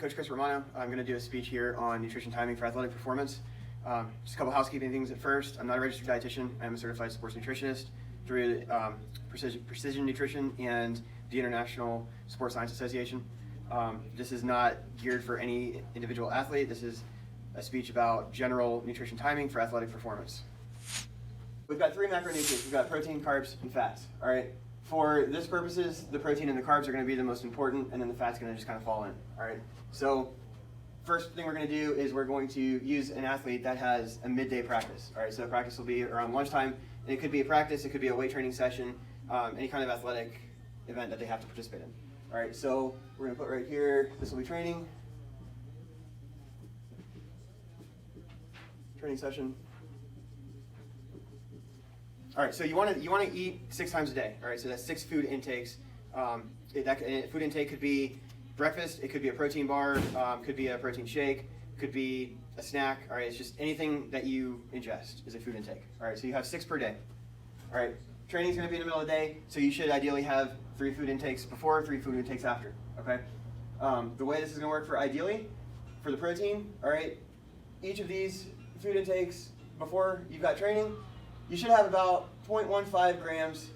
Coach Chris Romano. I'm going to do a speech here on nutrition timing for athletic performance. Just a couple housekeeping things at first. I'm not a registered dietitian. I'm a certified sports nutritionist through Precision Nutrition and the International Sports Science Association. This is not geared for any individual athlete. This is a speech about general nutrition timing for athletic performance. We've got three macronutrients. We've got protein, carbs, and fats. All right. For this purposes, the protein and the carbs are going to be the most important, and then the fat's going to just kind of fall in. All right. So first thing we're going to do is we're going to use an athlete that has a midday practice. All right. So practice will be around lunchtime, and it could be a practice, it could be a weight training session, any kind of athletic event that they have to participate in. All right. So we're going to put right here. This will be training session. All right, so you want to eat 6 times a day. All right, so that's 6 food intakes. Food intake could be breakfast. It could be a protein bar. Could be a protein shake. Could be a snack. All right, it's just anything that you ingest is a food intake. All right, so you have 6 per day. All right, training's going to be in the middle of the day, so you should ideally have 3 food intakes before, 3 food intakes after. Okay. The way this is going to work for the protein. All right, each of these food intakes before you've got training, you should have about 0.15 grams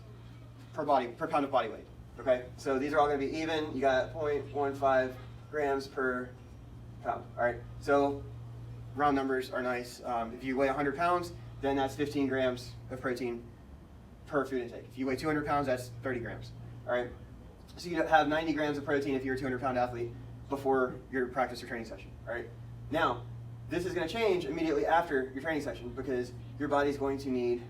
per pound of body weight. Okay, so these are all going to be even. You got 0.15 grams per pound. All right, so round numbers are nice. If you weigh 100 pounds, then that's 15 grams of protein per food intake. If you weigh 200 pounds, that's 30 grams. All right, so you have 90 grams of protein if you're a 200-pound athlete before your practice or training session. All right, now this is going to change immediately after your training session because your body's going to need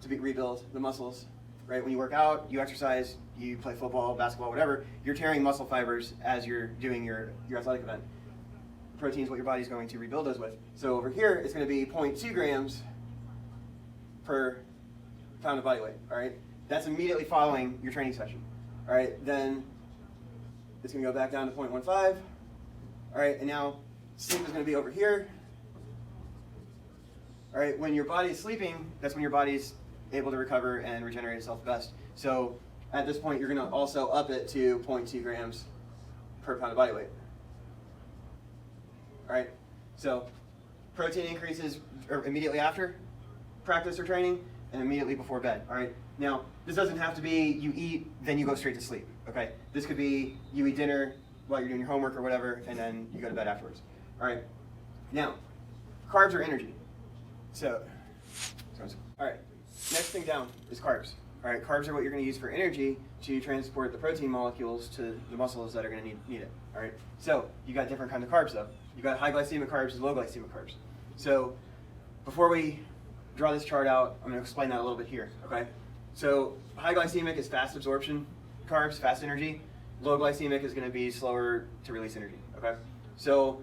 to rebuild the muscles, right? When you work out, you exercise, you play football, basketball, whatever, you're tearing muscle fibers as you're doing your athletic event. Protein is what your body's going to rebuild those with. So over here, it's going to be 0.2 grams per pound of body weight, all right? That's immediately following your training session, all right? Then it's going to go back down to 0.15, all right? And now sleep is going to be over here. All right, when your body is sleeping, that's when your body's able to recover and regenerate itself best. So at this point, you're going to also up it to 0.2 grams per pound of body weight. All right, so protein increases immediately after practice or training and immediately before bed. All right, now this doesn't have to be you eat, then you go straight to sleep. Okay, this could be you eat dinner while you're doing your homework or whatever, and then you go to bed afterwards. All right, now carbs are energy. So, all right, next thing down is carbs. All right, carbs are what you're going to use for energy to transport the protein molecules to the muscles that are going to need it. All right, so you got different kinds of carbs though. You got high glycemic carbs and low glycemic carbs. So before we draw this chart out, I'm going to explain that a little bit here. Okay, so high glycemic is fast absorption carbs, fast energy. Low glycemic is going to be slower to release energy. Okay, so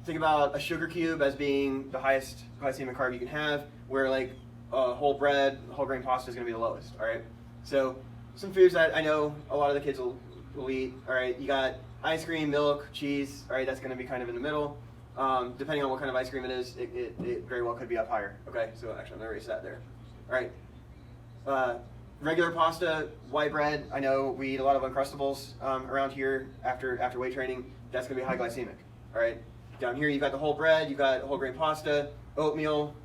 think about a sugar cube as being the highest glycemic carb you can have, where like whole bread, whole grain pasta is going to be the lowest. All right. So some foods that I know a lot of the kids will eat. All right. You got ice cream, milk, cheese. All right. That's going to be kind of in the middle. Depending on what kind of ice cream it is, it very well could be up higher. Okay. So actually, I'm going to erase that there. All right. Regular pasta, white bread. I know we eat a lot of Uncrustables around here after weight training. That's going to be high glycemic. All right. Down here, you've got the whole bread, you've got whole grain pasta, oatmeal,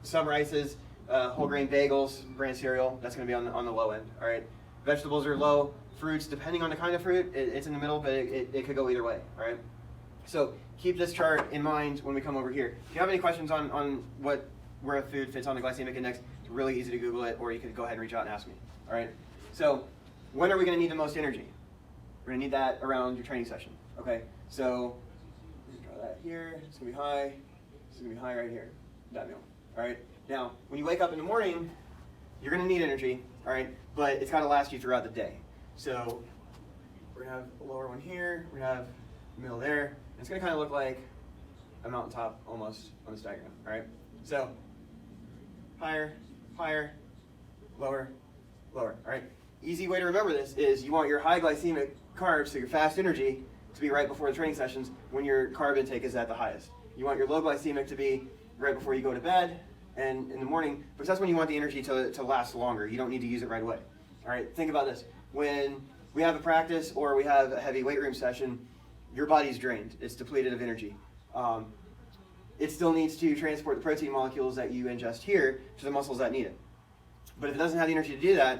some rices, whole grain bagels, bran cereal. That's going to be on the low end. All right. Vegetables are low. Fruits, depending on the kind of fruit, it's in the middle, but it could go either way. All right. So keep this chart in mind when we come over here. If you have any questions on where a food fits on the glycemic index, it's really easy to Google it, or you could go ahead and reach out and ask me. All right. So when are we going to need the most energy? We're going to need that around your training session. Okay. So that here, it's going to be high, it's going to be high right here, that meal, all right? Now, when you wake up in the morning, you're going to need energy, all right, but it's got to last you throughout the day. So we're going to have a lower one here, we're going to have a middle there, and it's going to kind of look like a mountaintop almost on this diagram, all right? So higher, higher, lower, lower, all right? Easy way to remember this is you want your high glycemic carbs, so your fast energy, to be right before the training sessions when your carb intake is at the highest. You want your low glycemic to be right before you go to bed and in the morning, because that's when you want the energy to last longer. You don't need to use it right away. All right, think about this. When we have a practice or we have a heavy weight room session, your body's drained. It's depleted of energy. It still needs to transport the protein molecules that you ingest here to the muscles that need it. But if it doesn't have the energy to do that,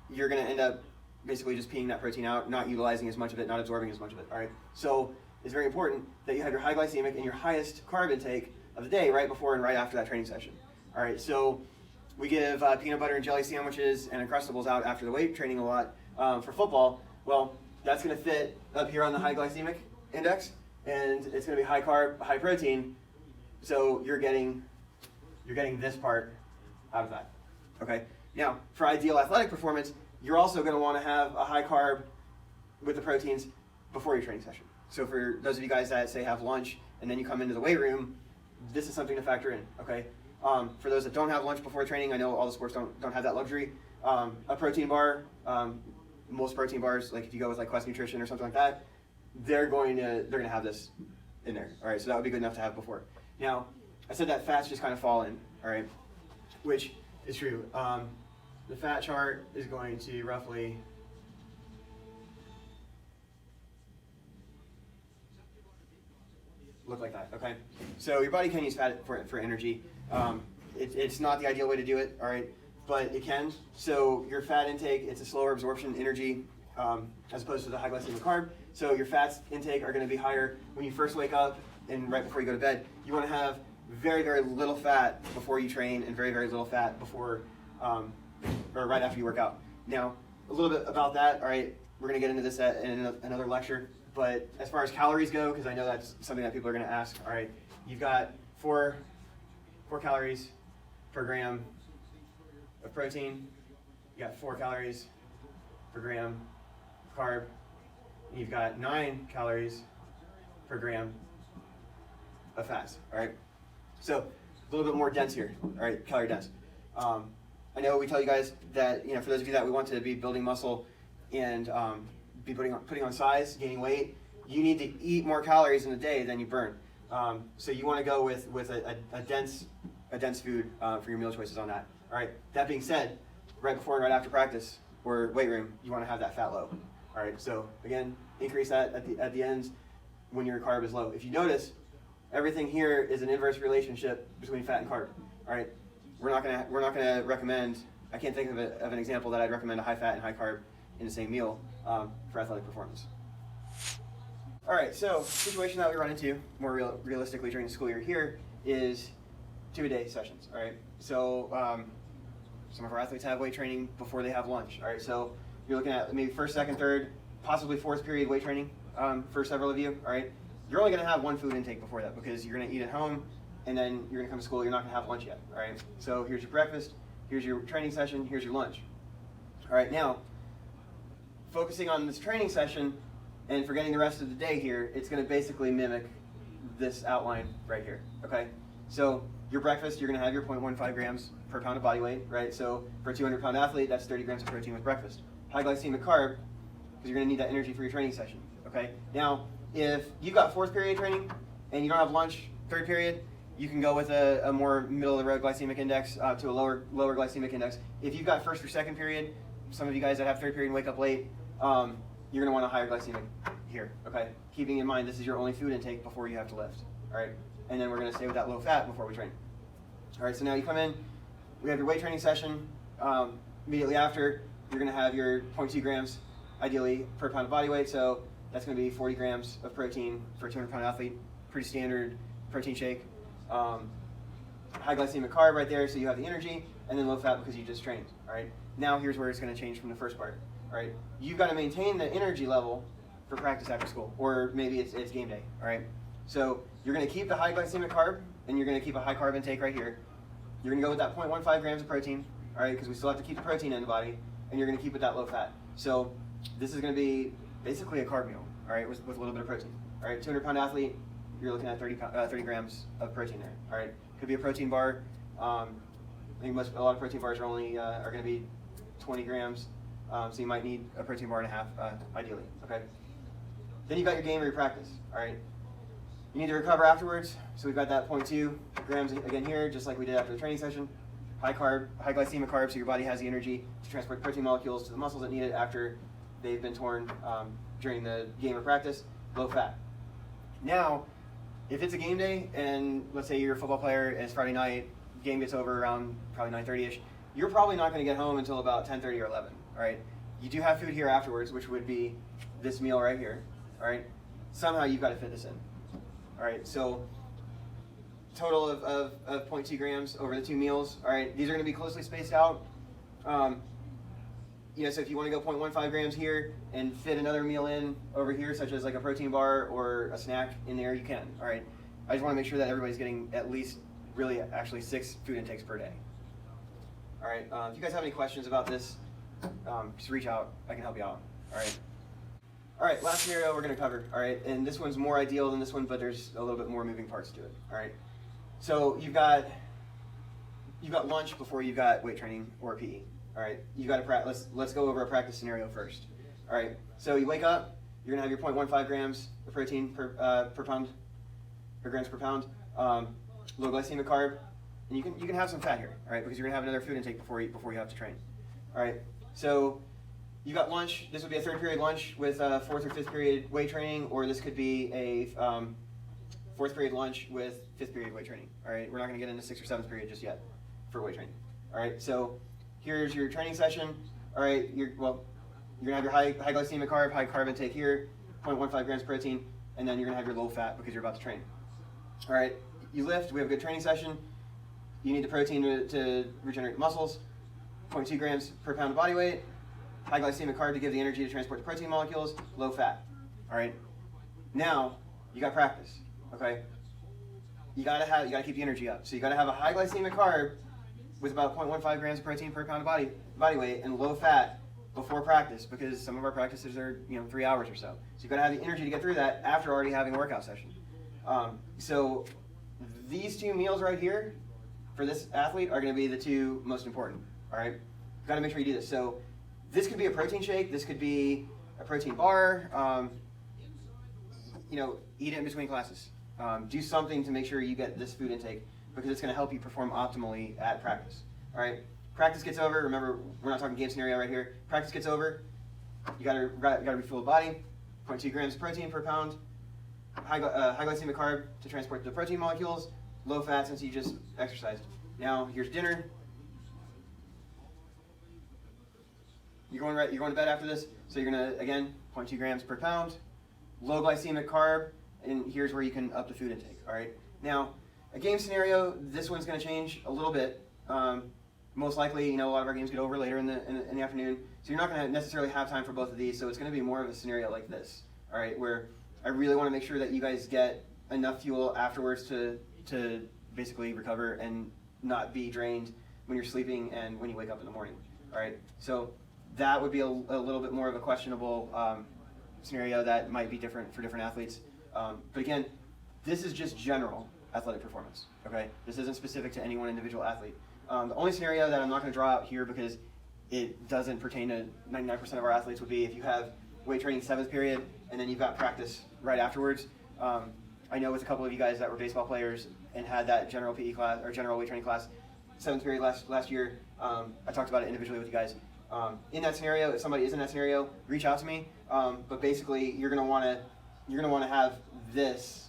you're going to end up basically just peeing that protein out, not utilizing as much of it, not absorbing as much of it. All right. So it's very important that you have your high glycemic and your highest carb intake of the day right before and right after that training session. All right. So we give peanut butter and jelly sandwiches and Uncrustables out after the weight training a lot for football. Well, that's going to fit up here on the high glycemic index, and it's going to be high carb, high protein. So you're getting this part out of that. Okay. Now, for ideal athletic performance, you're also going to want to have a high carb with the proteins before your training session. So for those of you guys that say have lunch and then you come into the weight room, this is something to factor in. Okay. For those that don't have lunch before training, I know all the sports don't have that luxury. A protein bar, most protein bars, like if you go with like Quest Nutrition or something like that, they're going to have this in there. All right. So that would be good enough to have before. Now, I said that fats just kind of fall in, all right, which is true. The fat chart is going to roughly look like that, okay? So your body can use fat for energy. It's not the ideal way to do it, all right, but it can. So your fat intake, it's a slower absorption energy as opposed to the high glycemic carb. So your fats intake are going to be higher when you first wake up and right before you go to bed. You want to have very, very little fat before you train and very, very little fat before or right after you work out. Now, a little bit about that, all right, we're going to get into this in another lecture, but as far as calories go, because I know that's something that people are going to ask, all right, you've got 4 calories per gram of protein, you got 4 calories per gram of carb, and you've got 9 calories per gram of fats, all right? So a little bit more dense here, all right, calorie dense. I know we tell you guys that, you know, for those of you that we want to be building muscle and be putting on size, gaining weight, you need to eat more calories in a day than you burn. So you want to go with a dense food for your meal choices on that. All right. That being said, right before and right after practice or weight room, you want to have that fat low. All right. So again, increase that at the ends when your carb is low. If you notice, everything here is an inverse relationship between fat and carb. All right. We're not gonna recommend. I can't think of an example that I'd recommend a high fat and high carb in the same meal for athletic performance. All right, so situation that we run into more realistically during the school year here is 2-a-day sessions. All right, so some of our athletes have weight training before they have lunch. All right, so you're looking at maybe first, second, third, possibly fourth period weight training for several of you. All right, you're only gonna have one food intake before that because you're gonna eat at home. And then you're gonna come to school, you're not gonna have lunch yet, all right? So here's your breakfast, here's your training session, here's your lunch. All right, now, focusing on this training session and forgetting the rest of the day here, it's gonna basically mimic this outline right here, okay? So your breakfast, you're gonna have your 0.15 grams per pound of body weight, right? So for a 200-pound athlete, that's 30 grams of protein with breakfast. High glycemic carb, because you're gonna need that energy for your training session, okay? Now, if you've got fourth period training and you don't have lunch, third period, you can go with a more middle-of-the-road glycemic index to a lower glycemic index. If you've got first or second period, some of you guys that have third period and wake up late, you're going to want a higher glycemic here, okay? Keeping in mind this is your only food intake before you have to lift, all right? And then we're going to stay with that low fat before we train. All right, so now you come in, we have your weight training session. Immediately after, you're going to have your 0.2 grams, ideally, per pound of body weight. So that's going to be 40 grams of protein for a 200-pound athlete. Pretty standard protein shake. High glycemic carb right there, so you have the energy, and then low fat because you just trained. All right. Now here's where it's going to change from the first part. All right. You've got to maintain the energy level for practice after school, or maybe it's game day. All right. So you're going to keep the high glycemic carb, and you're going to keep a high carb intake right here. You're going to go with that 0.15 grams of protein. All right, because we still have to keep the protein in the body, and you're going to keep it that low fat. So this is going to be basically a carb meal. All right, with a little bit of protein. All right, 200-pound athlete. You're looking at 30 grams of protein there. All right, could be a protein bar. I think a lot of protein bars are only are going to be 20 grams, so you might need a protein bar and a half, ideally. Okay. Then you got your game or your practice. All right. You need to recover afterwards, so we've got that 0.2 grams again here, just like we did after the training session. High carb, high glycemic carb, so your body has the energy to transport protein molecules to the muscles that need it after they've been torn during the game or practice. Low fat. Now, if it's a game day and let's say you're a football player and it's Friday night, game gets over around probably 9:30ish, you're probably not going to get home until about 10:30 or 11. All right. You do have food here afterwards, which would be this meal right here. All right. Somehow you've got to fit this in. All right. So total of 0.2 grams over the 2 meals. All right. These are going to be closely spaced out. So if you want to go 0.15 grams here and fit another meal in over here, such as like a protein bar or a snack in there, you can. All right. I just want to make sure that everybody's getting at least actually 6 food intakes per day. All right. If you guys have any questions about this, just reach out. I can help you out. All right. All right. Last scenario we're going to cover. All right. And this one's more ideal than this one, but there's a little bit more moving parts to it. All right. So you've got lunch before you've got weight training or PE. All right. You got to practice. Let's go over a practice scenario first. All right. So you wake up. You're going to have your 0.15 grams of protein per pound, or grams per pound. Low glycemic carb, and you can have some fat here, all right, because you're gonna have another food intake before you have to train. All right, so you got lunch. This would be a 3rd period lunch with 4th or 5th period weight training, or this could be a 4th period lunch with 5th period weight training. All right, we're not gonna get into 6th or 7th period just yet for weight training. All right, so here's your training session. All right, you're gonna have your high glycemic carb, high carb intake here, 0.15 grams protein, and then you're gonna have your low fat because you're about to train. All right. You lift, we have a good training session. You need the protein to regenerate the muscles. 0.2 grams per pound of body weight. High glycemic carb to give the energy to transport the protein molecules. Low fat. All right. Now you got practice. Okay. You gotta keep the energy up. So you gotta have a high glycemic carb with about 0.15 grams of protein per pound of body weight and low fat before practice, because some of our practices are 3 hours or so. So you gotta have the energy to get through that after already having a workout session. So these 2 meals right here for this athlete are going to be the 2 most important. All right, you've got to make sure you do this. So this could be a protein shake. This could be a protein bar. Eat it in between classes. Do something to make sure you get this food intake, because it's going to help you perform optimally at practice. All right, practice gets over. Remember, we're not talking game scenario right here. Practice gets over. You got to refuel the body. 0.2 grams of protein per pound. High glycemic carb to transport the protein molecules, low fat since you just exercised. Now here's dinner. You're going to bed after this, so you're gonna again 0.2 grams per pound, low glycemic carb, and here's where you can up the food intake. All right. Now a game scenario, this one's going to change a little bit. Most likely, a lot of our games get over later in the afternoon, so you're not going to necessarily have time for both of these. So it's going to be more of a scenario like this. All right, where I really want to make sure that you guys get enough fuel afterwards to basically recover and not be drained when you're sleeping and when you wake up in the morning. All right, so that would be a little bit more of a questionable scenario that might be different for different athletes. But again, this is just general athletic performance. Okay, this isn't specific to any one individual athlete. The only scenario that I'm not going to draw out here, because it doesn't pertain to 99% of our athletes, would be if you have weight training 7th period and then you've got practice right afterwards. I know with a couple of you guys that were baseball players and had that general PE class or general weight training class 7th period last year. I talked about it individually with you guys. In that scenario, if somebody is in that scenario, reach out to me. But basically, you're gonna want to have this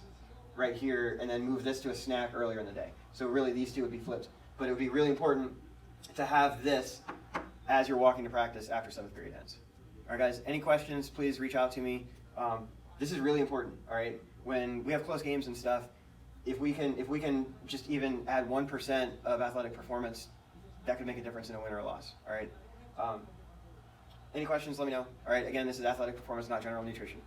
right here and then move this to a snack earlier in the day. So really, these 2 would be flipped. But it would be really important to have this as you're walking to practice after 7th period ends. All right, guys, any questions, please reach out to me. This is really important, all right? When we have close games and stuff, if we can just even add 1% of athletic performance, that could make a difference in a win or a loss, all right? Any questions, let me know. All right, again, this is athletic performance, not general nutrition.